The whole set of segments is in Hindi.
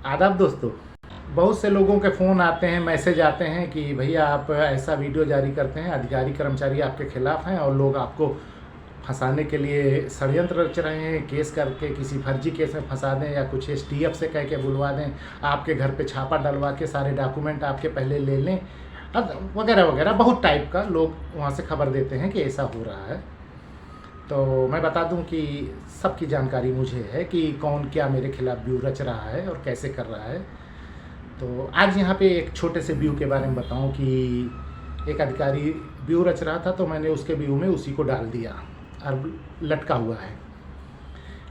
आदाब दोस्तों। बहुत से लोगों के फ़ोन आते हैं, मैसेज आते हैं कि भैया आप ऐसा वीडियो जारी करते हैं, अधिकारी कर्मचारी आपके खिलाफ़ हैं और लोग आपको फंसाने के लिए षड्यंत्र रच रहे हैं, केस करके किसी फर्जी केस में फंसा दें या कुछ एसटीएफ से कह के बुलवा दें, आपके घर पे छापा डलवा के सारे डॉक्यूमेंट आपके पहले ले लें, वगैरह वगैरह। बहुत टाइप का लोग वहाँ से खबर देते हैं कि ऐसा हो रहा है। तो मैं बता दूं कि सबकी जानकारी मुझे है कि कौन क्या मेरे खिलाफ़ व्यू रच रहा है और कैसे कर रहा है। तो आज यहाँ पे एक छोटे से व्यू के बारे में बताऊं कि एक अधिकारी व्यू रच रहा था, तो मैंने उसके व्यू में उसी को डाल दिया और लटका हुआ है।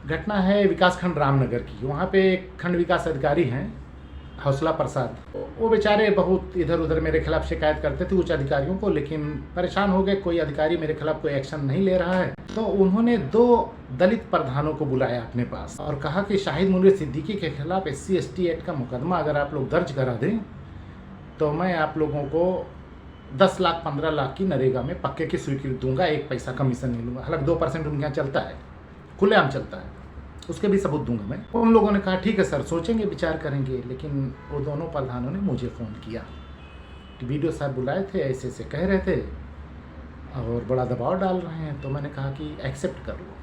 घटना है विकासखंड रामनगर की। वहाँ पे एक खंड विकास अधिकारी हैं, हौसला प्रसाद। वो बेचारे बहुत इधर उधर मेरे खिलाफ़ शिकायत करते थे उच्च अधिकारियों को, लेकिन परेशान हो गए, कोई अधिकारी मेरे खिलाफ़ कोई एक्शन नहीं ले रहा है। तो उन्होंने 2 दलित प्रधानों को बुलाया अपने पास और कहा कि शाहिद मुनीर सिद्दीकी के खिलाफ SC ST एक्ट का मुकदमा अगर आप लोग दर्ज करा दें तो मैं आप लोगों को 10 लाख 15 लाख की नरेगा में पक्के की स्वीकृति दूंगा, 1 पैसा कमीशन नहीं लूँगा। हालांकि 2% उनके यहाँ चलता है, खुलेआम चलता है, उसके भी सबूत दूंगा मैं। उन लोगों ने कहा ठीक है सर, सोचेंगे, विचार करेंगे। लेकिन वो दोनों प्रधानों ने मुझे फ़ोन किया कि वीडियो साहब बुलाए थे, ऐसे ऐसे कह रहे थे और बड़ा दबाव डाल रहे हैं। तो मैंने कहा कि एक्सेप्ट कर लो,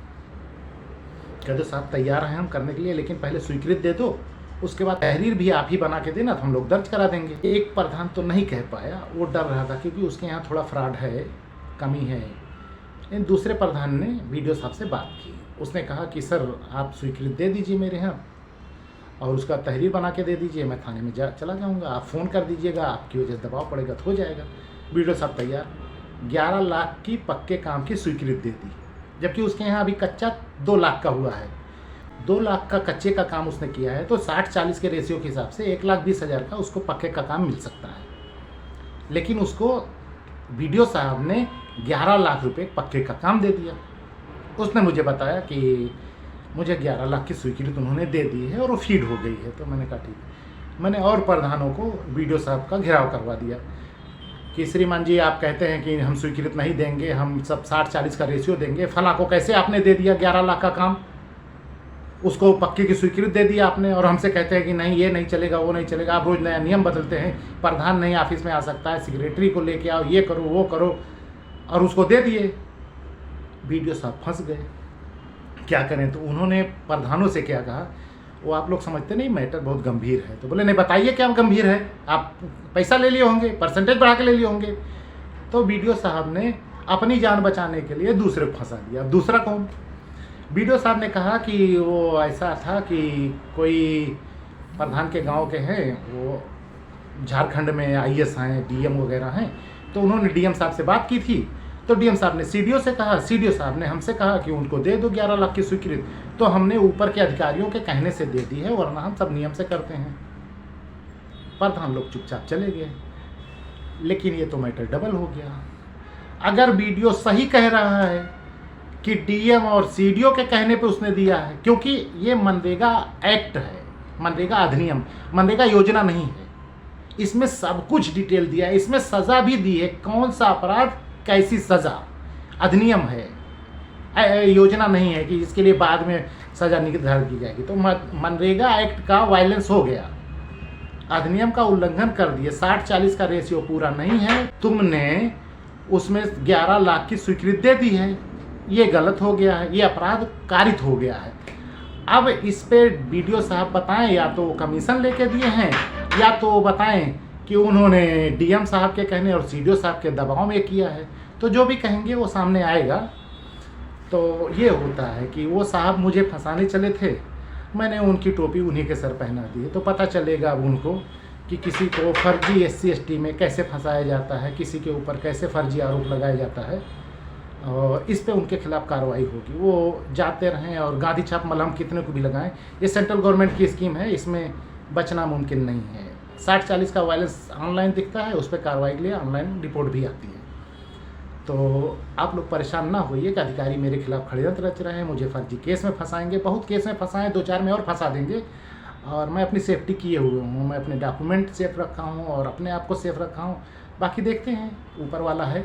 कह दो साहब तैयार हैं हम करने के लिए, लेकिन पहले स्वीकृति दे दो, उसके बाद तहरीर भी आप ही बना के देना तो हम लोग दर्ज करा देंगे। एक प्रधान तो नहीं कह पाया, वो डर रहा था क्योंकि उसके यहाँ थोड़ा फ्रॉड है, कमी है। इन दूसरे प्रधान ने वीडियो साहब से बात की। उसने कहा कि सर आप स्वीकृति दे दीजिए मेरे यहाँ और उसका तहरीर बना के दे दीजिए, मैं थाने में चला जाऊँगा, आप फ़ोन कर दीजिएगा, आपकी वजह से दबाव पड़ेगा तो हो जाएगा। वीडियो साहब तैयार, 11 लाख की पक्के काम की स्वीकृति दे दी, जबकि उसके यहाँ अभी कच्चा 2 लाख का हुआ है। 2 लाख का कच्चे का काम उसने किया है तो 60-40 के रेशियो के हिसाब से 1,20,000 का उसको पक्के का काम मिल सकता है। लेकिन उसको वीडियो साहब ने 11 लाख रुपए पक्के का काम दे दिया। उसने मुझे बताया कि मुझे 11 लाख की स्वीकृति उन्होंने दे दी है और वो फीड हो गई है। तो मैंने कहा ठीक है। मैंने और प्रधानों को वीडियो साहब का घेराव करवा दिया कि श्रीमान जी आप कहते हैं कि हम स्वीकृति नहीं देंगे, हम सब 60-40 का रेशियो देंगे, फला को कैसे आपने दे दिया 11 लाख का काम, उसको पक्के की स्वीकृति दे दिया आपने और हमसे कहते हैं कि नहीं ये नहीं चलेगा, वो नहीं चलेगा। आप रोज़ नया नियम बदलते हैं, प्रधान नहीं ऑफिस में आ सकता है, सेक्रेटरी को लेके आओ, ये करो वो करो, और उसको दे दिए। वीडियो साहब फंस गए, क्या करें। तो उन्होंने प्रधानों से क्या कहा, वो आप लोग समझते नहीं मैटर बहुत गंभीर है। तो बोले नहीं बताइए क्या गंभीर है, आप पैसा ले लिए होंगे, परसेंटेज बढ़ा के ले लिए होंगे। तो वीडियो साहब ने अपनी जान बचाने के लिए दूसरे को फंसा दिया। अब दूसरा कौन? वीडियो साहब ने कहा कि वो ऐसा था कि कोई प्रधान के गांव के हैं, वो झारखंड में IAS हैं, DM वगैरह हैं। तो उन्होंने DM साहब से बात की थी, तो DM साहब ने CDO से कहा, CDO साहब ने हमसे कहा कि उनको दे दो 11 लाख की स्वीकृति। तो हमने ऊपर के अधिकारियों के कहने से दे दी है, वरना हम सब नियम से करते हैं। प्रधान लोग चुपचाप चले गए। लेकिन ये तो मैटर डबल हो गया। अगर वीडियो सही कह रहा है कि DM और CDO के कहने पे उसने दिया है, क्योंकि ये मनरेगा एक्ट है, मनरेगा अधिनियम, मनरेगा योजना नहीं है। इसमें सब कुछ डिटेल दिया है, इसमें सज़ा भी दी है, कौन सा अपराध कैसी सज़ा, अधिनियम है, योजना नहीं है कि इसके लिए बाद में सज़ा निर्धारित की जाएगी। तो मनरेगा एक्ट का वायलेंस हो गया, अधिनियम का उल्लंघन कर दिए। 60-40 का रेशियो पूरा नहीं है, तुमने उसमें 11 लाख की स्वीकृति दे दी है, ये गलत हो गया है, ये अपराध कारित हो गया है। अब इस पे वीडियो साहब बताएं या तो कमीशन लेके दिए हैं, या तो बताएं कि उन्होंने DM साहब के कहने और CDO साहब के दबाव में किया है। तो जो भी कहेंगे वो सामने आएगा। तो ये होता है कि वो साहब मुझे फंसाने चले थे, मैंने उनकी टोपी उन्हीं के सर पहना दी। तो पता चलेगा अब उनको कि किसी को फर्जी SC ST में कैसे फंसाया जाता है, किसी के ऊपर कैसे फर्जी आरोप लगाया जाता है, और इस पे उनके खिलाफ कार्रवाई होगी। वो जाते रहें और गांधी छाप मलहम कितने को भी लगाएं, ये सेंट्रल गवर्नमेंट की स्कीम है, इसमें बचना मुमकिन नहीं है। 60-40 का वायलेंस ऑनलाइन दिखता है, उस पर कार्रवाई के लिए ऑनलाइन रिपोर्ट भी आती है। तो आप लोग परेशान ना होइए कि अधिकारी मेरे खिलाफ षड्यंत्र रच रहे हैं, मुझे फर्जी केस में फंसाएंगे। बहुत केस में फंसाएं, 2-4 में और फंसा देंगे। और मैं अपनी सेफ्टी किए हुए हूँ, मैं अपने डॉक्यूमेंट सेफ रखा हूँ और अपने आप को सेफ रखा हूँ। बाकी देखते हैं, ऊपर वाला है।